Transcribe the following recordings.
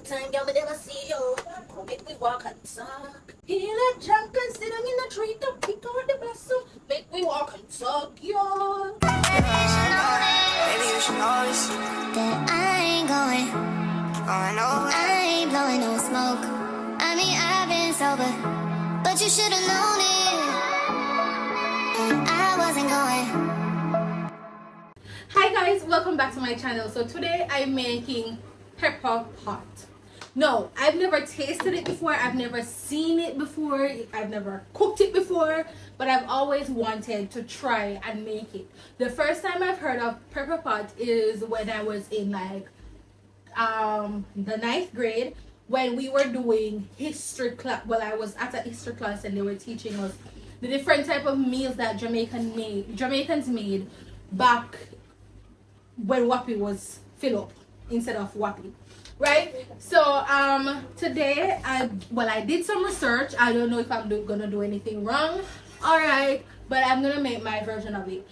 long time, girl, me never see you. Come make we walk and talk. He like drunk and sitting in the tree to pick out the blossom. Make we walk and talk, yo. Baby, you should know this. That I ain't going nowhere. I ain't blowing no smoke. I mean, I've been sober, but you should have known it. And I wasn't going. Hi guys, welcome back to my channel. So today I'm making pepper pot. No, I've never tasted it before, I've never seen it before, I've never cooked it before, but I've always wanted to try and make it. The first time I've heard of pepper pot is when I was in like the 9th grade, when we were doing history class. Well, I was at a history class and they were teaching us the different type of meals that Jamaicans made back when Wappy was fill up instead of Wappy, right? So today I did some research. I don't know if I'm gonna do anything wrong, all right, but I'm gonna make my version of it.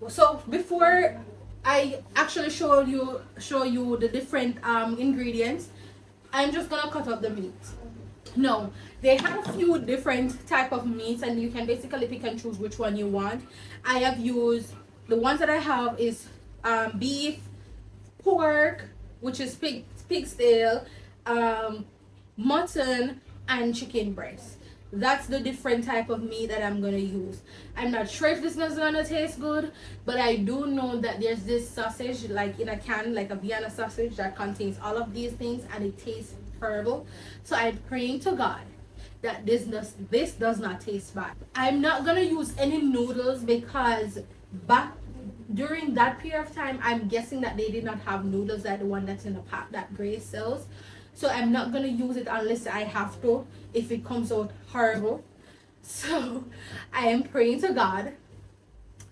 So before I actually show you the different ingredients, I'm just gonna cut up the meat. No, they have a few different type of meats and you can basically pick and choose which one you want. I have used, the ones that I have is beef, pork, which is pig's tail, mutton, and chicken breast. That's the different type of meat that I'm gonna use. I'm not sure if this is gonna taste good, but I do know that there's this sausage like in a can, like a Vienna sausage, that contains all of these things and it tastes terrible. So I'm praying to God that this does not taste bad. I'm not gonna use any noodles because back during that period of time, I'm guessing that they did not have noodles like the one that's in the pack that Grace sells. So I'm not gonna use it unless I have to, if it comes out horrible. So I am praying to God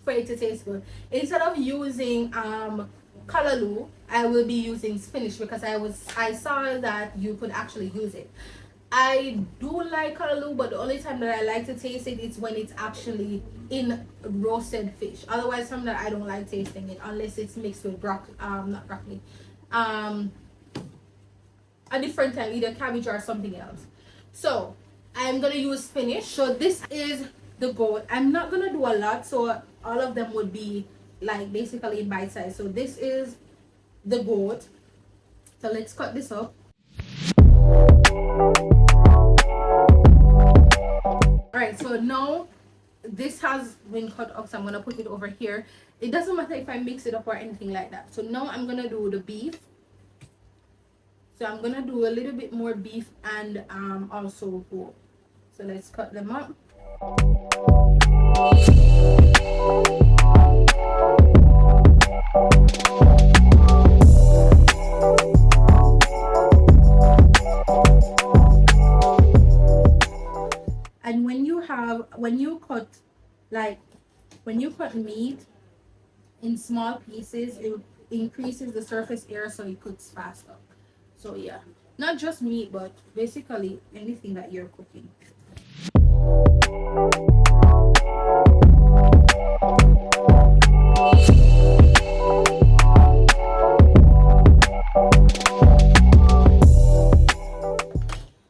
for it to taste good. Instead of using callaloo, I will be using spinach because I saw that you could actually use it. I do like callaloo, but the only time that I like to taste it is when it's actually in roasted fish. Otherwise, something that I don't like tasting it unless it's mixed with not broccoli, a different time, either cabbage or something else. So I'm gonna use spinach. So this is the goat. I'm not gonna do a lot, so all of them would be like basically in bite size. So this is the goat. So let's cut this up. Alright, so now this has been cut up, so I'm gonna put it over here. It doesn't matter if I mix it up or anything like that. So now I'm gonna do the beef. So I'm gonna do a little bit more beef and also goat. So let's cut them up. And when you cut meat in small pieces, it increases the surface area so it cooks faster. So yeah, not just meat, but basically anything that you're cooking.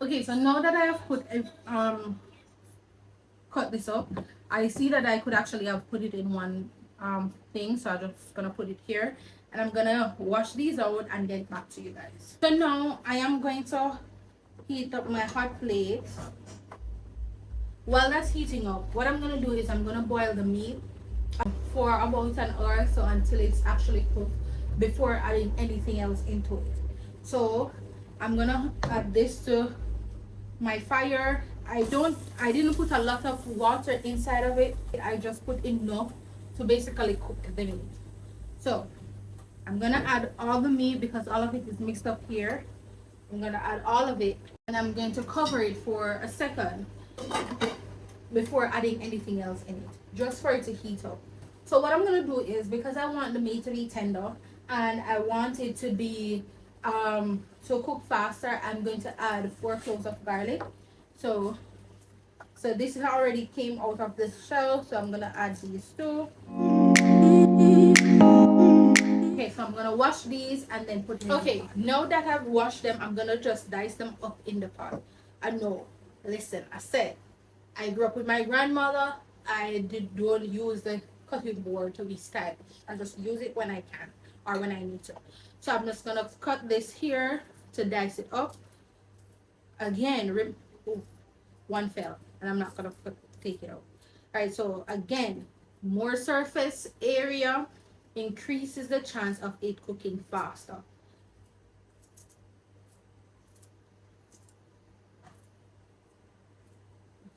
Okay, so now that I have cut this up, I see that I could actually have put it in one thing, so I'm just gonna put it here and I'm gonna wash these out and get back to you guys. So now I am going to heat up my hot plate. While that's heating up, what I'm gonna do is I'm gonna boil the meat for about an hour, so until it's actually cooked, before adding anything else into it. So I'm gonna add this to my fire. I didn't put a lot of water inside of it. I just put enough to basically cook the meat. So I'm gonna add all the meat because all of it is mixed up here. I'm gonna add all of it and I'm going to cover it for a second before adding anything else in it, just for it to heat up. So what I'm gonna do is, because I want the meat to be tender and I want it to be to cook faster, I'm going to add 4 cloves of garlic. So this already came out of the shell, so I'm gonna add these 2. Okay, Okay, so I'm gonna wash these and then put them in the pot. Now that I've washed them, I'm gonna just dice them up in the pot. I know, listen, I said I grew up with my grandmother. Don't use the cutting board to be stylish. I just use it when I can or when I need to. So I'm just gonna cut this here to dice it up. Again, one fell, and I'm not gonna take it out. All right, so again, more surface area increases the chance of it cooking faster.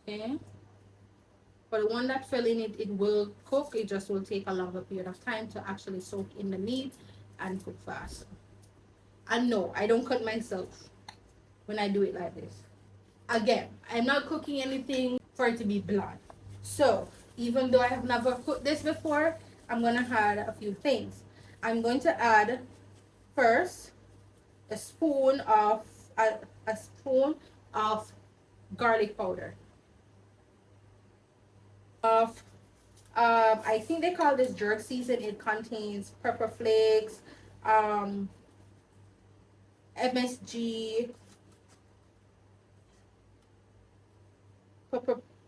Okay. For the one that fell in it, it will cook. It just will take a longer period of time to actually soak in the meat and cook faster. And no, I don't cut myself when I do it like this. Again, I'm not cooking anything for it to be bland. So, even though I have never cooked this before, I'm going to add a few things. I'm going to add first a spoon of garlic powder. I think they call this jerk season. It contains pepper flakes, MSG,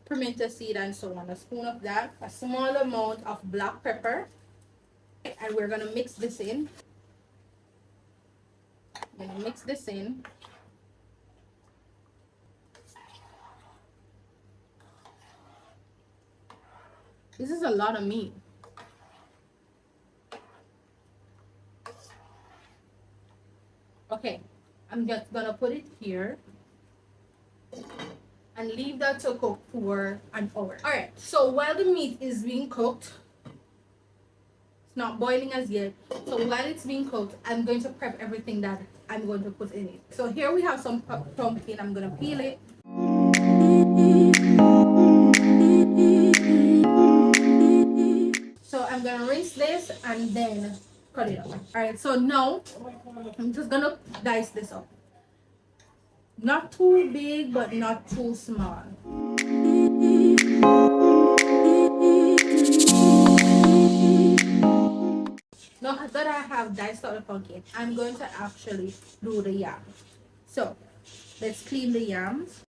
pimento seed, and so on. A spoon of that, a small amount of black pepper, and we're gonna mix this in. I'm gonna mix this in. This is a lot of meat. Okay, I'm just gonna put it here and leave that to cook for an hour. All right, so while the meat is being cooked, it's not boiling as yet. So while it's being cooked, I'm going to prep everything that I'm going to put in it. So here we have some pumpkin. I'm gonna peel it. So I'm gonna rinse this and then cut it up. All right, so now I'm just gonna dice this up. Not too big, but not too small. Now that I have diced out the pumpkin, I'm going to actually do the yam. So let's clean the yams.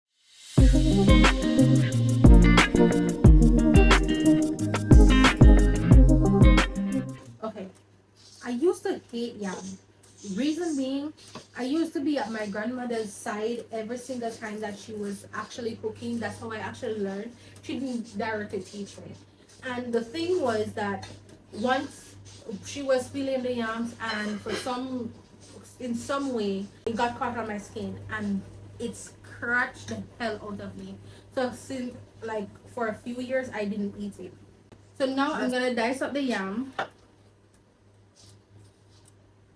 Okay, I used to hate yam. Reason being, I used to be at my grandmother's side every single time that she was actually cooking. That's how I actually learned. She didn't directly teach me. And the thing was that once she was peeling the yams and in some way, it got caught on my skin and it scratched the hell out of me. So since for a few years, I didn't eat it. So now I'm gonna dice up the yam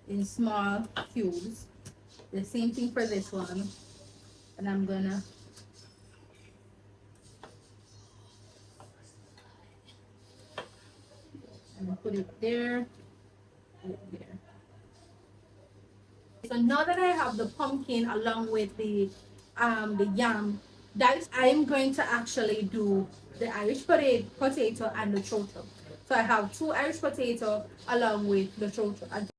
in small cubes. The same thing for this one. And I'm gonna put it there, put it there. So now that I have the pumpkin along with the yam diced, I'm going to actually do the Irish potato and the chocho. So I have 2 Irish potato along with the chocho.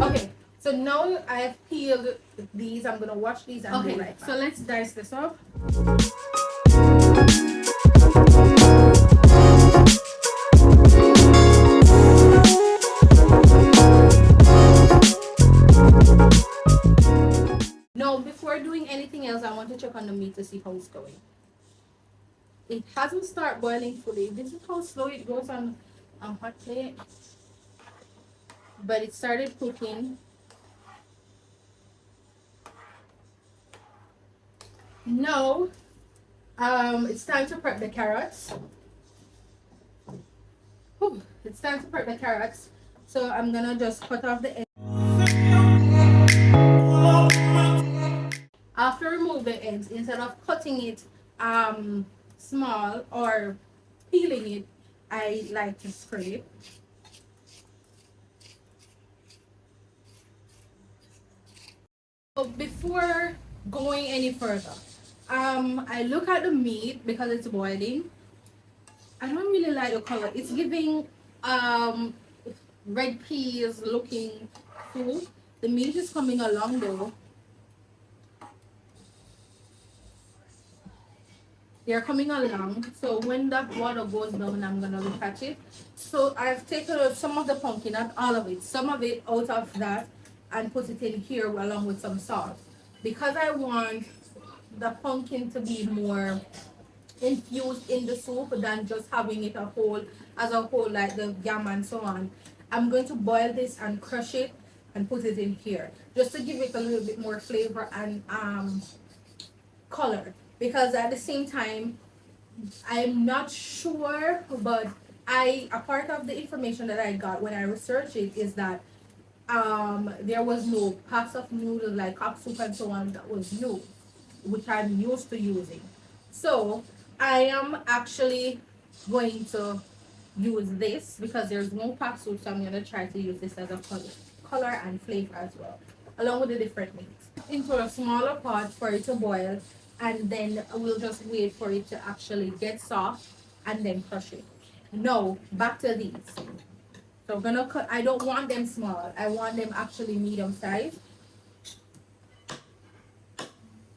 Okay, so now I've peeled these. I'm gonna wash these and do right back. So let's dice this up. Now, before doing anything else, I want to check on the meat to see how it's going. It hasn't started boiling fully. This is how slow it goes on hot plate. But it started cooking. Now, it's time to prep the carrots. Whew, it's time to prep the carrots. So I'm gonna just cut off the ends. After remove the ends, instead of cutting it small or peeling it, I like to scrape. So before going any further, I look at the meat because it's boiling. I don't really like the color. It's giving red peas looking food. The meat is coming along though. They're coming along. So when that water goes down, I'm gonna look at it. So I've taken out some of the pumpkin, not all of it, some of it out of that and put it in here along with some salt. Because I want the pumpkin to be more infused in the soup than just having it a whole as a whole like the yam and so on. I'm going to boil this and crush it and put it in here just to give it a little bit more flavor and color, because at the same time I'm not sure, but a part of the information that I got when I researched it is that there was no pots of noodles like cup soup and so on that was new, which I'm used to using. So I am actually going to use this because there's no pot soup, so I'm gonna try to use this as a color and flavor as well, along with the different meats. Into a smaller pot for it to boil, and then we'll just wait for it to actually get soft and then crush it. Now back to these. So I'm gonna cut. I don't want them small. I want them actually medium size.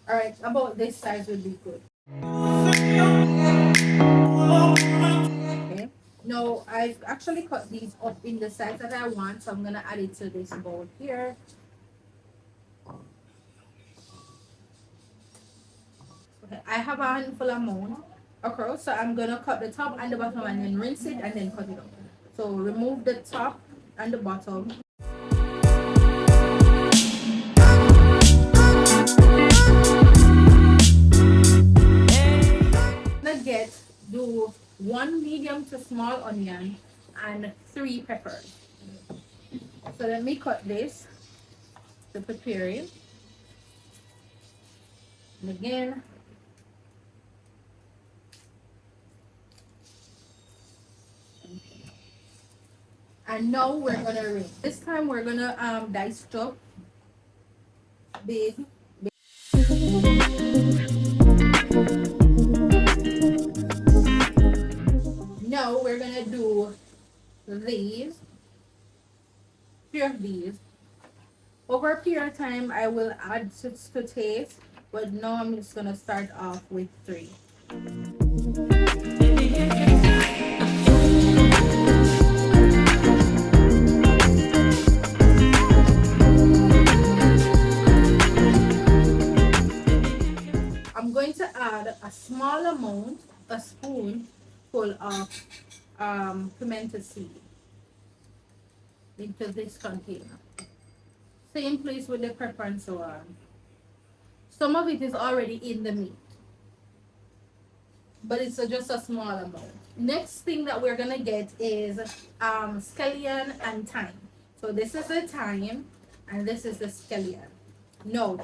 All right, about this size would be good. Okay. Now I've actually cut these up in the size that I want, so I'm gonna add it to this bowl here. Okay, I have a handful amount across, so I'm gonna cut the top and the bottom and then rinse it and then cut it up. So remove the top and the bottom. Do 1 medium to small onion and 3 peppers. So let me cut this to prepare it. And again, and now we're gonna rinse. This time we're gonna dice chop big. Now we're gonna do these, few of these. Over a period of time, I will add to taste, but now I'm just gonna start off with 3. I'm going to add a small amount, a spoon full of pimento seed into this container. Same place with the pepper and so on. Some of it is already in the meat, but it's just a small amount. Next thing that we're gonna get is scallion and thyme. So this is the thyme and this is the scallion. No,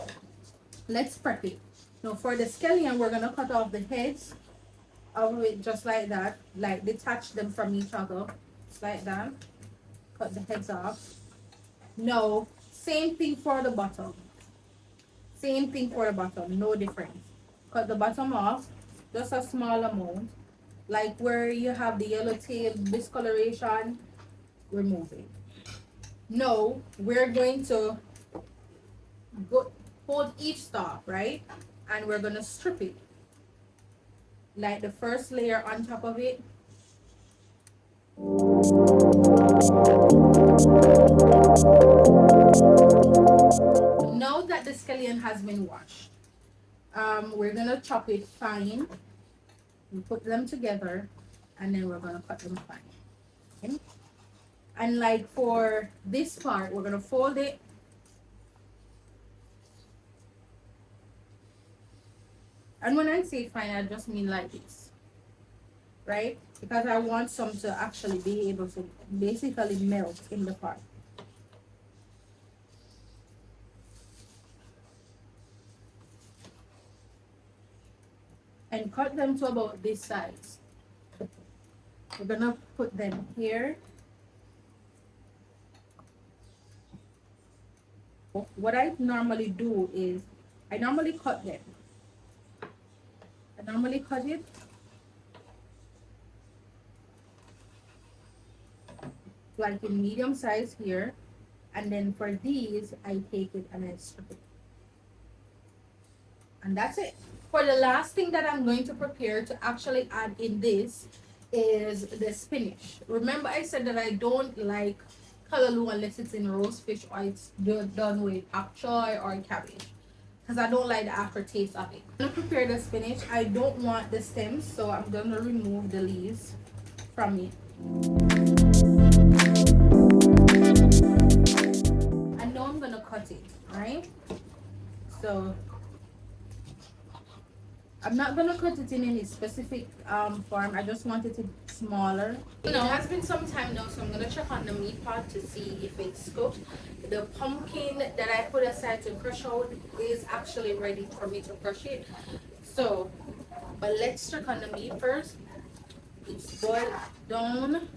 let's prep it. Now for the scallion, we're gonna cut off the heads of it just like that, like detach them from each other, just like that. Cut the heads off. No, same thing for the bottom. Same thing for the bottom, no difference. Cut the bottom off, just a small amount, like where you have the yellow tail discoloration, remove it. Now we're going to hold each stalk, right? And we're gonna strip it. Like the first layer on top of it. Now that the scallion has been washed, we're gonna chop it fine. We put them together, and then we're gonna cut them fine. Okay? And like for this part, we're gonna fold it. And when I say fine, I just mean like this, right? Because I want some to actually be able to basically melt in the pot. And cut them to about this size. We're gonna put them here. What I normally do is, I normally cut them. I normally cut it like in medium size here. And then for these, I take it and I strip it. And that's it. For the last thing that I'm going to prepare to actually add in this is the spinach. Remember I said that I don't like callaloo unless it's in roast fish or it's done with pak choy or cabbage, because I don't like the aftertaste of it. I'm gonna prepare the spinach. I don't want the stems, so I'm gonna remove the leaves from it. I know I'm gonna cut it, right? So I'm not gonna cut it in any specific form. I just want it to be smaller. You know, it has been some time now, so I'm gonna check on the meat pot to see if it's cooked. The pumpkin that I put aside to crush out is actually ready for me to crush it. So, but let's check on the meat first. It's boiled down.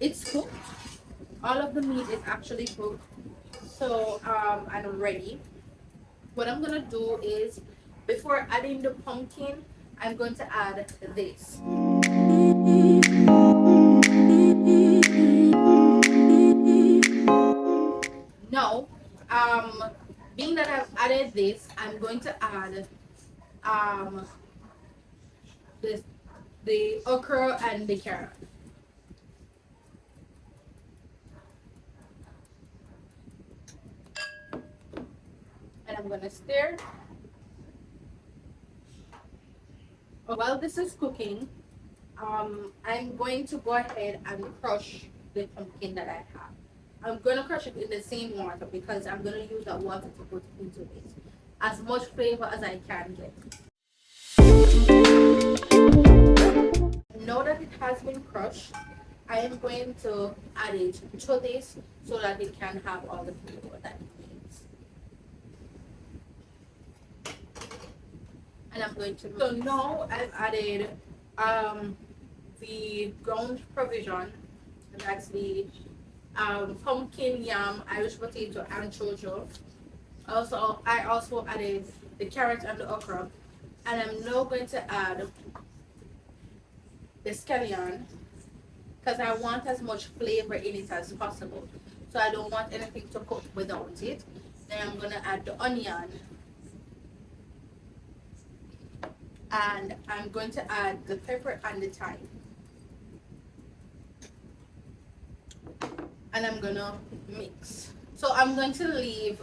It's cooked. All of the meat is actually cooked. So I'm ready. What I'm gonna do is, before adding the pumpkin, I'm going to add this. Now, being that I've added this, I'm going to add this, the okra and the carrot. And I'm gonna stir. While this is cooking, I'm going to go ahead and crush the pumpkin that I have. I'm gonna crush it in the same water because I'm gonna use that water to put into it. As much flavor as I can get. Now that it has been crushed, I am going to add it to this so that it can have all the flavor that it needs. And I'm going to. So now I've added the ground provision. That's the pumpkin, yam, Irish potato, and chojo. Also, I also added the carrot and the okra, and I'm now going to add the scallion because I want as much flavor in it as possible. So I don't want anything to cook without it. Then I'm gonna add the onion, and I'm going to add the pepper and the thyme. And I'm gonna mix. So I'm going to leave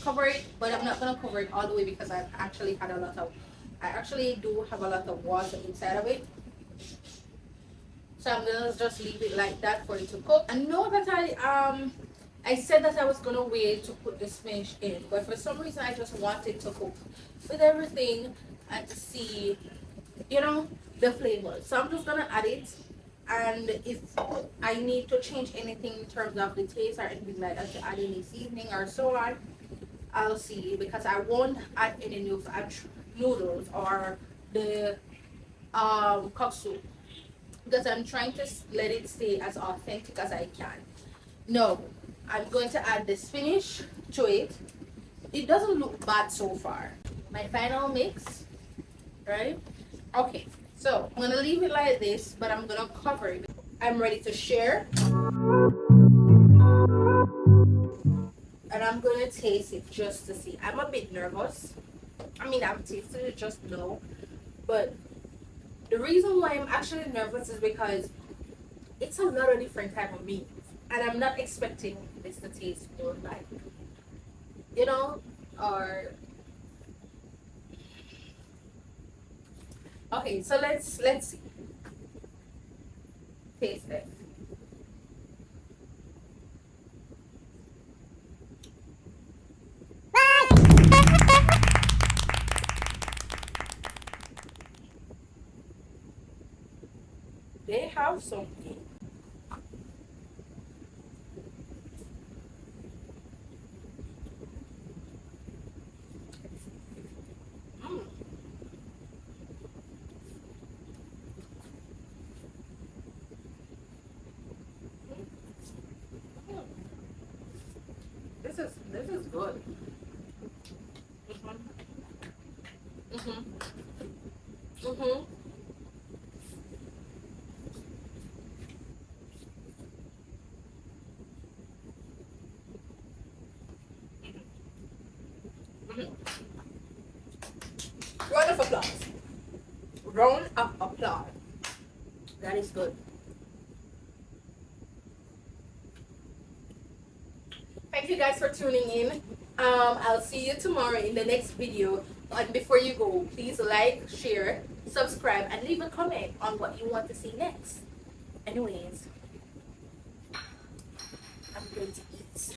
cover it, but I'm not gonna cover it all the way because I actually do have a lot of water inside of it. So I'm gonna just leave it like that for it to cook. I know that I said that I was gonna wait to put the spinach in, but for some reason I just wanted to cook with everything and to see, you know, the flavor. So I'm just gonna add it, and if I need to change anything in terms of the taste or anything like that, to add any seasoning or so on, I'll see, because I won't add any new noodles or the cock soup, because I'm trying to let it stay as authentic as I can. No, I'm going to add the spinach to it. It doesn't look bad so far. My final mix, right? Okay, so I'm gonna leave it like this, but I'm gonna cover it. I'm ready to share, and I'm gonna taste it just to see. I'm a bit nervous. I mean, I've tasted it just now, but the reason why I'm actually nervous is because it's a lot of different type of meat, and I'm not expecting this to taste good, like, you know, or okay. So let's see. Taste it. They have something. Mm. Mm. This is good. Mhm. Mhm. Mhm. Round of applause. Round of applause. That is good. Thank you guys for tuning in. I'll see you tomorrow in the next video. And before you go, please like, share, subscribe, and leave a comment on what you want to see next. Anyways, I'm going to